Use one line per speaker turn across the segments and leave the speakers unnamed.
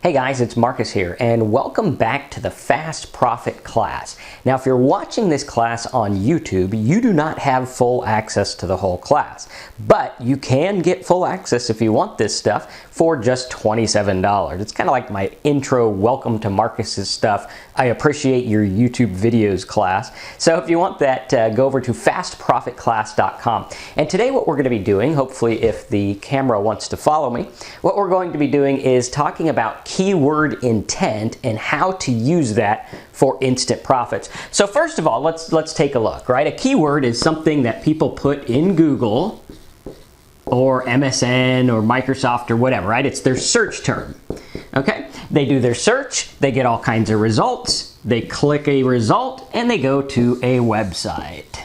Hey guys, it's Marcus here, and welcome back to the Fast Profit class. Now, if you're watching this class on YouTube, you do not have full access to the whole class, but you can get full access if you want this stuff for just $27. It's kind of like my intro, welcome to Marcus's stuff. I appreciate your YouTube videos class. So if you want that, go over to fastprofitclass.com. And today what we're going to be doing, hopefully if the camera wants to follow me, what we're going to be doing is talking about keyword intent and how to use that for instant profits. So first of all, let's take a look, right? A keyword is something that people put in Google or MSN or Microsoft or whatever, right? It's their search term, okay? They do their search, they get all kinds of results, they click a result, and they go to a website,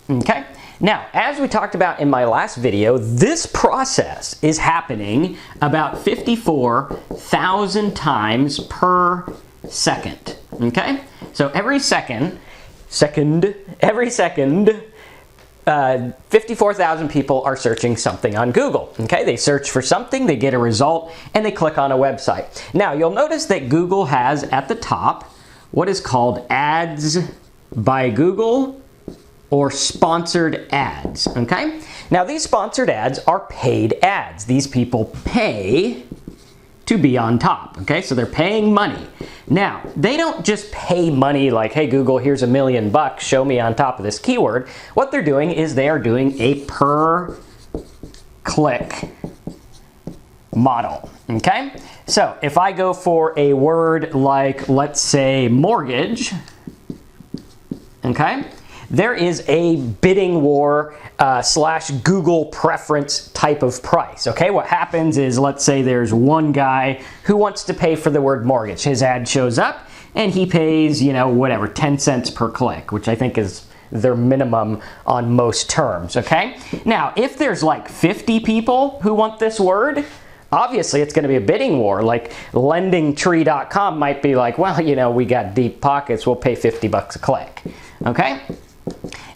okay? Now, as we talked about in my last video, this process is happening about 54,000 times per second, okay? So every second, 54,000 people are searching something on Google, okay? They search for something, they get a result, and they click on a website. Now, you'll notice that Google has at the top what is called Ads by Google or sponsored ads, okay? Now, these sponsored ads are paid ads. These people pay to be on top, okay? So they're paying money. Now, they don't just pay money like, hey, Google, here's $1 million, show me on top of this keyword. What they're doing is they are doing a per click model, okay? So if I go for a word like, let's say, mortgage, okay? There is a bidding war slash Google preference type of price, okay? What happens is, let's say there's one guy who wants to pay for the word mortgage. His ad shows up and he pays, you know, whatever, 10 cents per click, which I think is their minimum on most terms, okay? Now, if there's like 50 people who want this word, obviously it's going to be a bidding war. Like lendingtree.com might be like, well, you know, we got deep pockets, we'll pay 50 bucks a click, okay?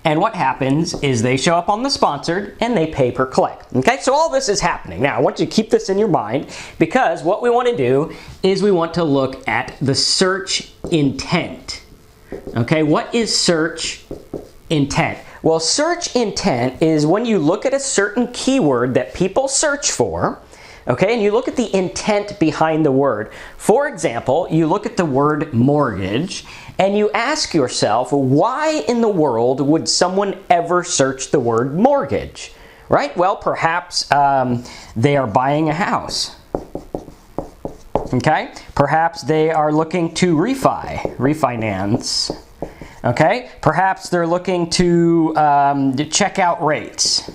And what happens is they show up on the sponsored and they pay per click. Okay, so all this is happening. Now, I want you to keep this in your mind because what we want to do is we want to look at the search intent. Okay, what is search intent? Well, search intent is when you look at a certain keyword that people search for, okay, and you look at the intent behind the word. For example, you look at the word mortgage and you ask yourself, why in the world would someone ever search the word mortgage, right? Well, perhaps they are buying a house, okay? Perhaps they are looking to refinance, okay? Perhaps they're looking to check out rates,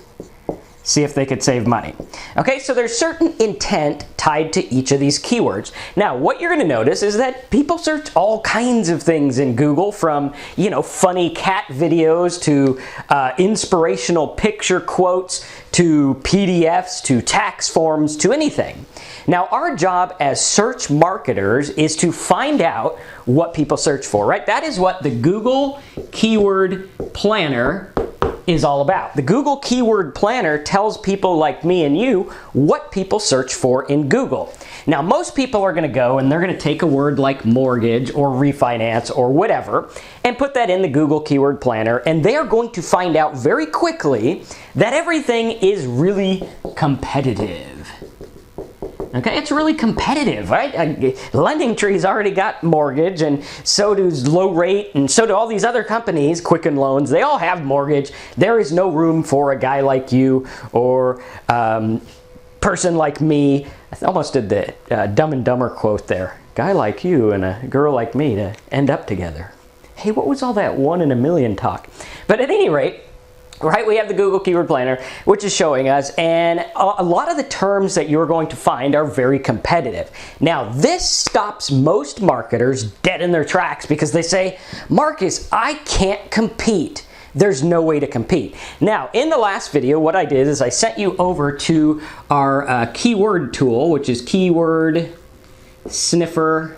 see if they could save money. Okay, so there's certain intent tied to each of these keywords. Now, what you're going to notice is that people search all kinds of things in Google, from, you know, funny cat videos to inspirational picture quotes to PDFs to tax forms to anything. Now, our job as search marketers is to find out what people search for, right? That is what the Google Keyword Planner is all about. The Google Keyword Planner tells people like me and you what people search for in Google. Now, most people are going to go and they're going to take a word like mortgage or refinance or whatever and put that in the Google Keyword Planner, and they are going to find out very quickly that everything is really competitive. Okay, it's really competitive, right? LendingTree's already got mortgage, and so does Low Rate, and so do all these other companies, Quicken Loans. They all have mortgage. There is no room for a guy like you or person like me. I almost did the Dumb and Dumber quote there. Guy like you and a girl like me to end up together. Hey, what was all that 1 in a million talk? But at any rate, right, we have the Google Keyword Planner, which is showing us, and a lot of the terms that you're going to find are very competitive. Now, this stops most marketers dead in their tracks because they say, Marcus, I can't compete. There's no way to compete. Now, in the last video, what I did is I sent you over to our keyword tool, which is KeywordSniffer.com.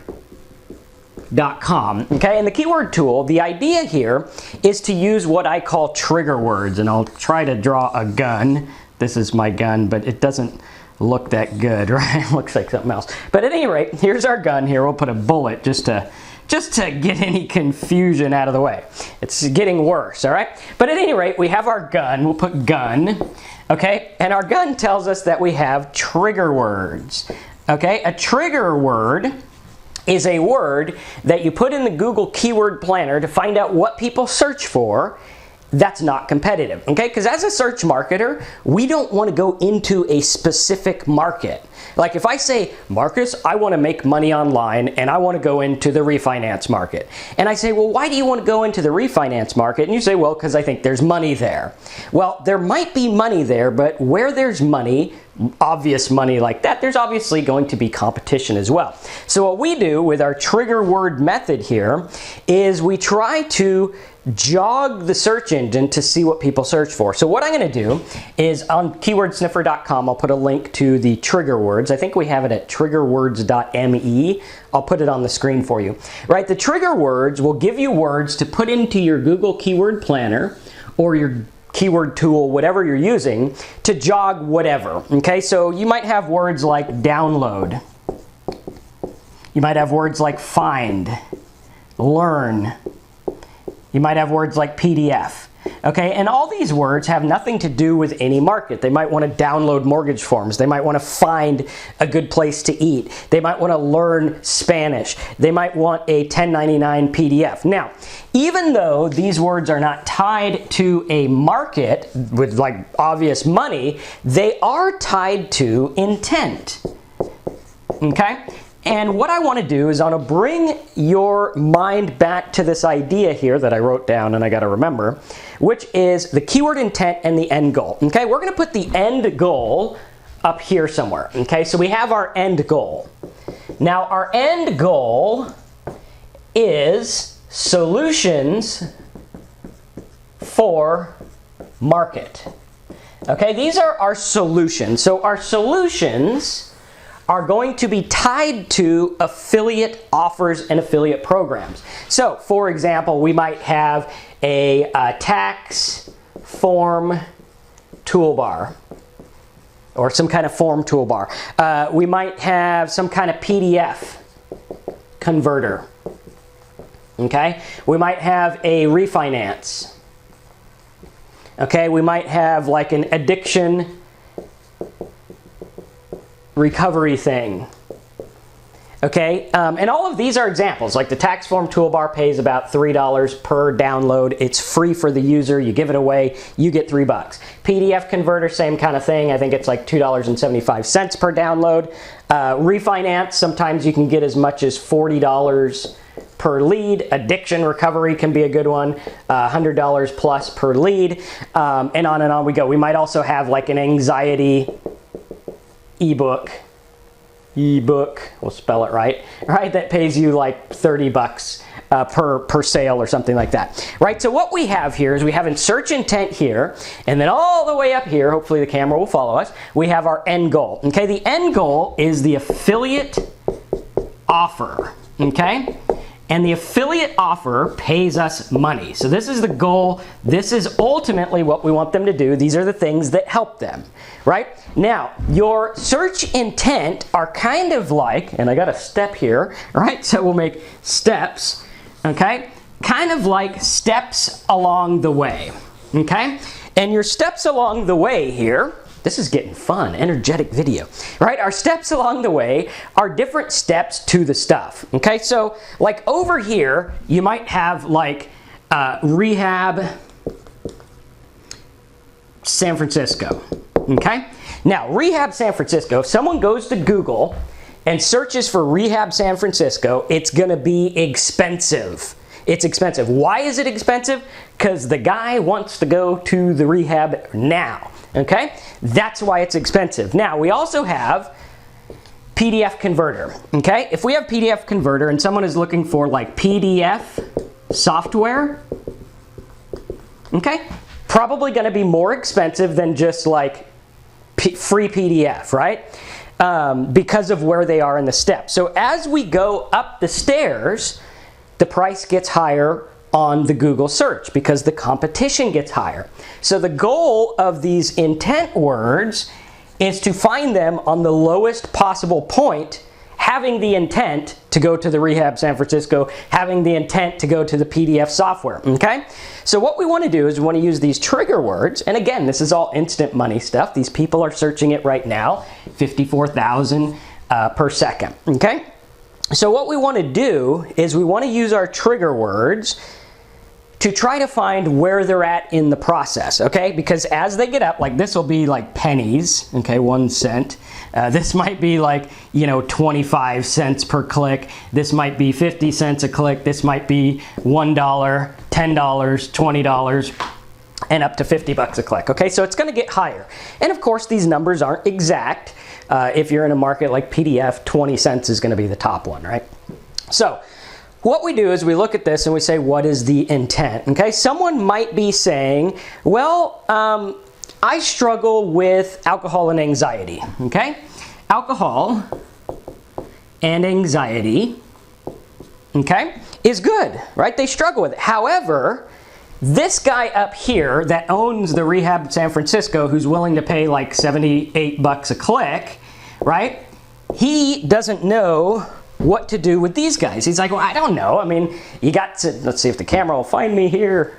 Okay, and the keyword tool, the idea here is to use what I call trigger words, and I'll try to draw a gun. This is my gun, but it doesn't look that good, right? It looks like something else. But at any rate, here's our gun here. We'll put a bullet just to get any confusion out of the way. It's getting worse, all right? But at any rate, we have our gun. We'll put gun, okay? And our gun tells us that we have trigger words, okay? A trigger word is a word that you put in the Google Keyword Planner to find out what people search for that's not competitive, okay? Because as a search marketer, we don't want to go into a specific market. Like if I say, Marcus, I want to make money online and I want to go into the refinance market. And I say, well, why do you want to go into the refinance market? And you say, well, because I think there's money there. Well, there might be money there, but where there's money, obvious money like that, there's obviously going to be competition as well. So what we do with our trigger word method here is we try to jog the search engine to see what people search for. So what I'm going to do is on keywordsniffer.com, I'll put a link to the trigger words. I think we have it at triggerwords.me. I'll put it on the screen for you. Right, the trigger words will give you words to put into your Google Keyword Planner or your keyword tool, whatever you're using, to jog whatever. Okay, so you might have words like download. You might have words like find, learn. You might have words like PDF. Okay, and all these words have nothing to do with any market. They might want to download mortgage forms. They might want to find a good place to eat. They might want to learn Spanish. They might want a 1099 PDF. Now, even though these words are not tied to a market with like obvious money, they are tied to intent. Okay? And what I want to do is I want to bring your mind back to this idea here that I wrote down and I got to remember, which is the keyword intent and the end goal. Okay, we're going to put the end goal up here somewhere. Okay, so we have our end goal. Now our end goal is solutions for market. Okay, these are our solutions. So our solutions are going to be tied to affiliate offers and affiliate programs. So, for example, we might have a tax form toolbar or some kind of form toolbar. We might have some kind of PDF converter. Okay? We might have a refinance. Okay? We might have like an addiction recovery thing. Okay, and all of these are examples. Like the tax form toolbar pays about $3 per download. It's free for the user. You give it away, you get $3. PDF converter, same kind of thing. I think it's like $2.75 per download. Refinance, sometimes you can get as much as $40 per lead. Addiction recovery can be a good one, $100 plus per lead, and on we go. We might also have like an anxiety ebook, we'll spell it right, that pays you like $30 per sale or something like that, right? So what we have here is we have in search intent here, and then all the way up here, hopefully the camera will follow us, we have our end goal. Okay, the end goal is the affiliate offer, okay? And the affiliate offer pays us money. So this is the goal. This is ultimately what we want them to do. These are the things that help them, right? Now, your search intent are kind of like, and I got a step here, right? So we'll make steps, okay? Kind of like steps along the way, okay? And your steps along the way here, this is getting fun, energetic video, right? Our steps along the way are different steps to the stuff, okay? So like over here, you might have like rehab San Francisco, okay? Now, rehab San Francisco, if someone goes to Google and searches for rehab San Francisco, it's gonna be expensive. It's expensive. Why is it expensive? Because the guy wants to go to the rehab now. Okay? That's why it's expensive. Now, we also have PDF converter. Okay? If we have PDF converter and someone is looking for like PDF software, okay? Probably going to be more expensive than just like free PDF, right? Because of where they are in the steps. So as we go up the stairs, the price gets higher on the Google search because the competition gets higher. So the goal of these intent words is to find them on the lowest possible point, having the intent to go to the Rehab San Francisco, having the intent to go to the PDF software, okay? So what we want to do is we want to use these trigger words, and again, this is all instant money stuff. These people are searching it right now, 54,000 per second, okay? So what we want to do is we want to use our trigger words to try to find where they're at in the process, okay? Because as they get up, like this will be like pennies, okay, 1 cent. This might be like, 25 cents per click. This might be 50 cents a click. This might be $1, $10, $20, and up to 50 bucks a click, okay? So it's gonna get higher. And of course, these numbers aren't exact. If you're in a market like PDF, 20 cents is gonna be the top one, right? So, what we do is we look at this and we say, what is the intent? Okay, someone might be saying, well, I struggle with alcohol and anxiety, okay? Alcohol and anxiety, okay, is good, right? They struggle with it. However, this guy up here that owns the Rehab San Francisco, who's willing to pay like 78 bucks a click, right? He doesn't know what to do with these guys. He's like, well, I don't know. I mean, you got to, let's see if the camera will find me here.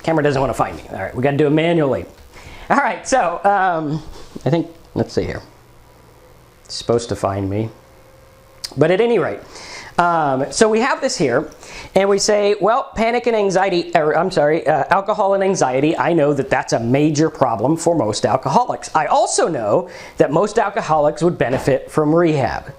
Camera doesn't want to find me. All right, we got to do it manually. All right, so I think, let's see here. It's supposed to find me. But at any rate, so we have this here, and we say, well, panic and anxiety, or I'm sorry, alcohol and anxiety, I know that that's a major problem for most alcoholics. I also know that most alcoholics would benefit from rehab.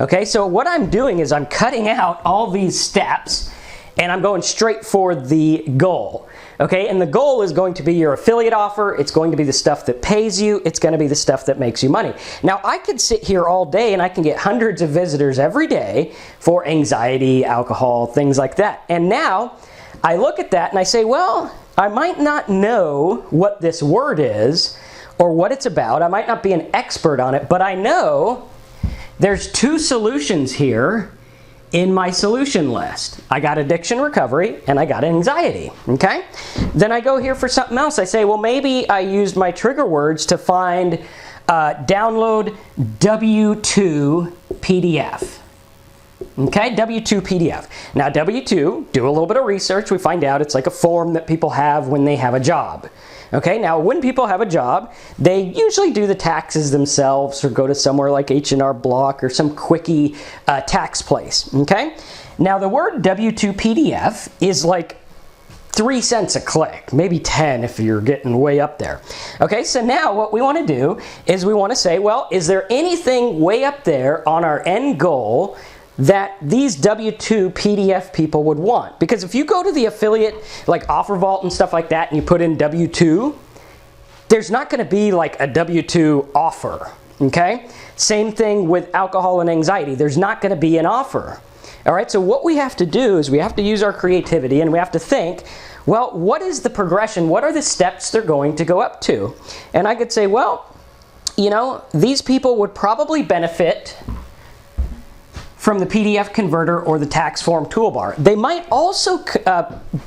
Okay, so what I'm doing is I'm cutting out all these steps and I'm going straight for the goal. Okay, and the goal is going to be your affiliate offer. It's going to be the stuff that pays you. It's going to be the stuff that makes you money. Now, I could sit here all day and I can get hundreds of visitors every day for anxiety, alcohol, things like that. And now I look at that and I say, well, I might not know what this word is or what it's about. I might not be an expert on it, but I know there's 2 solutions here in my solution list. I got addiction recovery and I got anxiety, okay? Then I go here for something else. I say, well, maybe I used my trigger words to find download W2 PDF. Okay, W2 PDF. Now W2, do a little bit of research, we find out it's like a form that people have when they have a job. Okay, now when people have a job, they usually do the taxes themselves or go to somewhere like H&R Block or some quickie tax place, okay? Now the word W2 PDF is like 3 cents a click, maybe 10 if you're getting way up there. Okay, so now what we want to do is we want to say, well, is there anything way up there on our end goal that these W2 PDF people would want? Because if you go to the affiliate, like Offer Vault and stuff like that, and you put in W2, there's not going to be like a W2 offer, okay? Same thing with alcohol and anxiety. There's not going to be an offer. All right, so what we have to do is we have to use our creativity and we have to think, well, what is the progression? What are the steps they're going to go up to? And I could say, well, you know, these people would probably benefit from the PDF converter or the tax form toolbar. They might also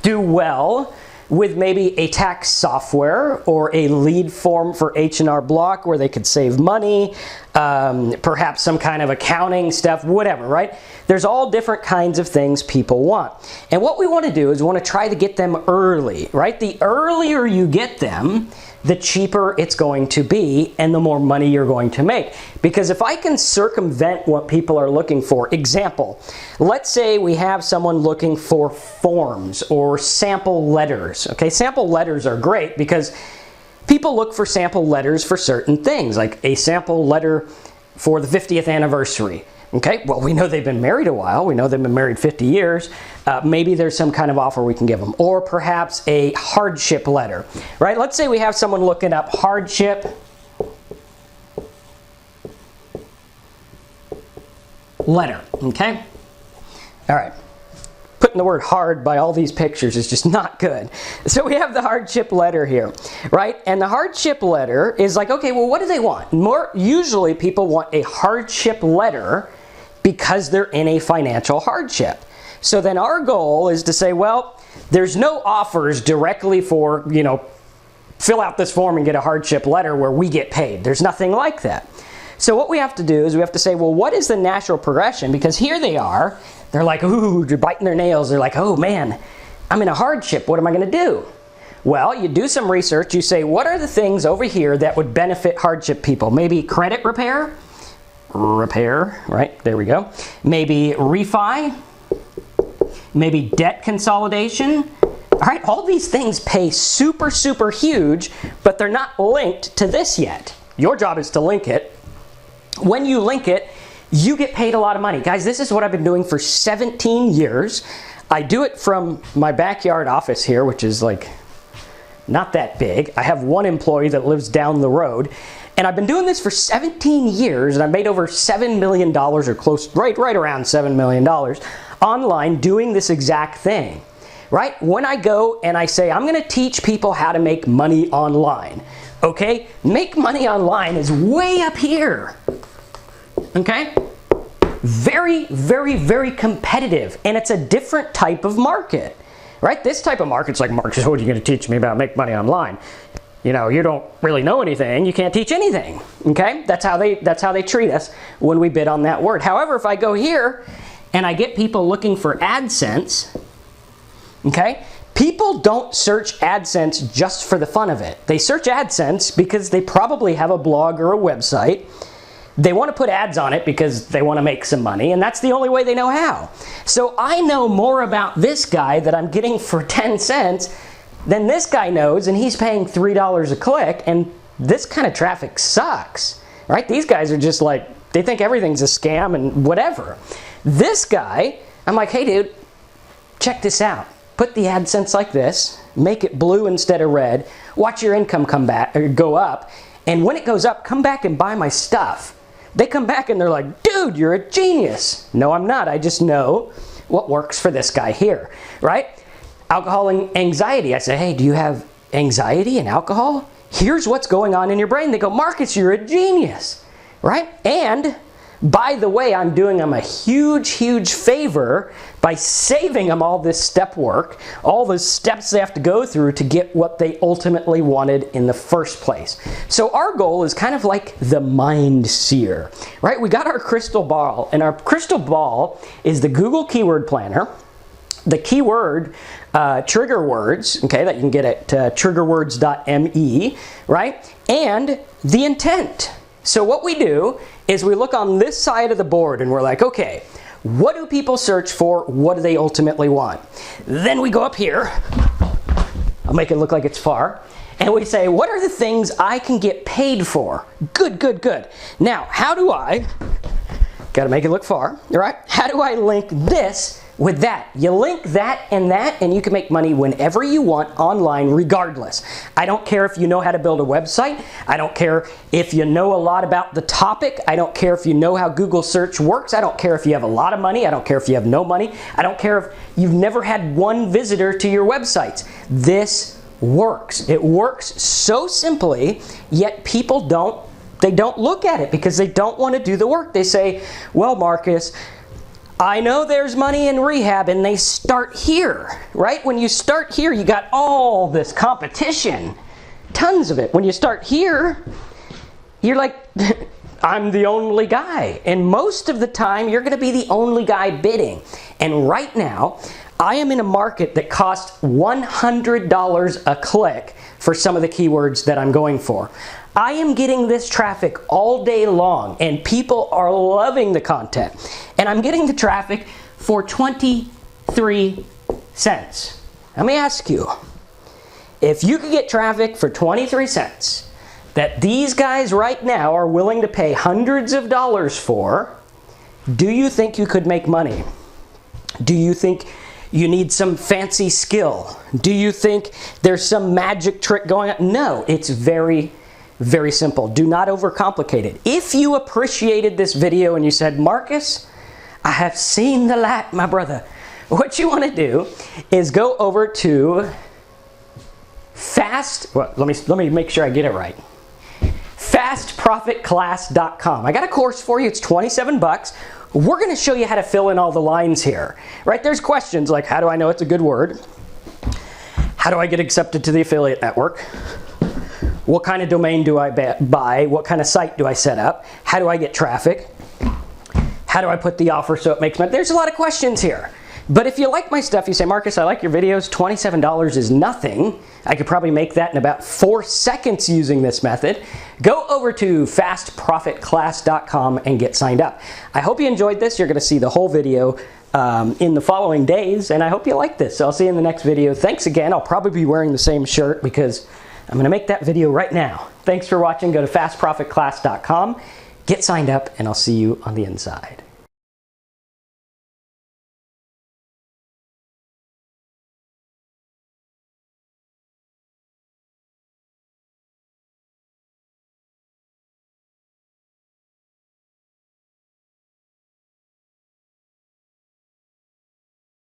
do well with maybe a tax software or a lead form for H&R Block where they could save money, perhaps some kind of accounting stuff, whatever, right? There's all different kinds of things people want. And what we want to do is we want to try to get them early, right? The earlier you get them, the cheaper it's going to be and the more money you're going to make. Because if I can circumvent what people are looking for, example, let's say we have someone looking for forms or sample letters. Okay, sample letters are great because people look for sample letters for certain things, like a sample letter for the 50th anniversary. Okay, well, we know they've been married a while. We know they've been married 50 years. Maybe there's some kind of offer we can give them. Or perhaps a hardship letter, right? Let's say we have someone looking up hardship letter, okay? All right. Putting the word hard by all these pictures is just not good. So we have the hardship letter here, right? And the hardship letter is like, okay, well, what do they want? Usually people want a hardship letter because they're in a financial hardship. So then our goal is to say, well, there's no offers directly for, you know, fill out this form and get a hardship letter where we get paid. There's nothing like that. So what we have to do is we have to say, well, what is the natural progression? Because here they are, they're like, ooh, they're biting their nails. They're like, oh man, I'm in a hardship. What am I going to do? Well, you do some research. You say, what are the things over here that would benefit hardship people? Maybe credit repair, right? There we go. Maybe refi, maybe debt consolidation. All right, all these things pay super, super huge, but they're not linked to this yet. Your job is to link it. When you link it, you get paid a lot of money. Guys, this is what I've been doing for 17 years. I do it from my backyard office here, which is like not that big. I have one employee that lives down the road, and I've been doing this for 17 years, and I've made over $7 million or close, right around $7 million online doing this exact thing, right? When I go and I say, I'm gonna teach people how to make money online, okay? Make money online is way up here, okay? Very, very, very competitive, and it's a different type of market, right? This type of market's like, Marcus, what are you going to teach me about make money online? You know, you don't really know anything. You can't teach anything, okay? That's how they treat us when we bid on that word. However, if I go here and I get people looking for AdSense, okay? People don't search AdSense just for the fun of it. They search AdSense because they probably have a blog or a website. They want to put ads on it because they want to make some money, and that's the only way they know how. So I know more about this guy that I'm getting for 10 cents than this guy knows, and he's paying $3 a click, and this kind of traffic sucks, right? These guys are just like, they think everything's a scam and whatever. This guy, I'm like, hey dude, check this out. Put the AdSense like this, make it blue instead of red, watch your income come back or go up, and when it goes up, come back and buy my stuff. They come back and they're like, dude, you're a genius. No, I'm not. I just know what works for this guy here, right? Alcohol and anxiety. I say, hey, do you have anxiety and alcohol? Here's what's going on in your brain. They go, Marcus, you're a genius, right? And by the way, I'm doing them a huge, huge favor by saving them all this step work, all the steps they have to go through to get what they ultimately wanted in the first place. So our goal is kind of like the mind seer, right? We got our crystal ball, and our crystal ball is the Google Keyword Planner, the keyword trigger words, okay, that you can get at triggerwords.me, right? And the intent. So what we do is we look on this side of the board and we're like, okay, what do people search for? What do they ultimately want? Then we go up here, I'll make it look like it's far, and we say, what are the things I can get paid for? Good, good, good. Now, how do I, gotta make it look far, all right? How do I link this with that? You link that, and you can make money whenever you want online regardless. I don't care if you know how to build a website. I don't care if you know a lot about the topic. I don't care if you know how Google search works. I don't care if you have a lot of money. I don't care if you have no money. I don't care if you've never had one visitor to your websites. This works. It works so simply, yet people don't look at it because they don't want to do the work. They say, well, Marcus, I know there's money in rehab, and they start here, right? When you start here, you got all this competition, tons of it. When you start here, you're like, I'm the only guy. And most of the time, you're gonna be the only guy bidding. And right now, I am in a market that costs $100 a click for some of the keywords that I'm going for. I am getting this traffic all day long, and people are loving the content. And I'm getting the traffic for 23 cents. Let me ask you, if you could get traffic for 23 cents that these guys right now are willing to pay hundreds of dollars for, do you think you could make money? Do you think you need some fancy skill? Do you think there's some magic trick going on? No, it's very, very simple. Do not overcomplicate it. If you appreciated this video and you said, Marcus, I have seen the light, my brother, what you want to do is go over to let me make sure I get it right. fastprofitclass.com. I got a course for you. It's 27 bucks. We're going to show you how to fill in all the lines here, right? There's questions like, how do I know it's a good word? How do I get accepted to the affiliate network? What kind of domain do I buy? What kind of site do I set up? How do I get traffic? How do I put the offer so it makes money? There's a lot of questions here. But if you like my stuff, you say, Marcus, I like your videos, $27 is nothing. I could probably make that in about 4 seconds using this method. Go over to fastprofitclass.com and get signed up. I hope you enjoyed this. You're going to see the whole video in the following days, and I hope you like this. So I'll see you in the next video. Thanks again. I'll probably be wearing the same shirt because I'm going to make that video right now. Thanks for watching. Go to fastprofitclass.com, get signed up, and I'll see you on the inside.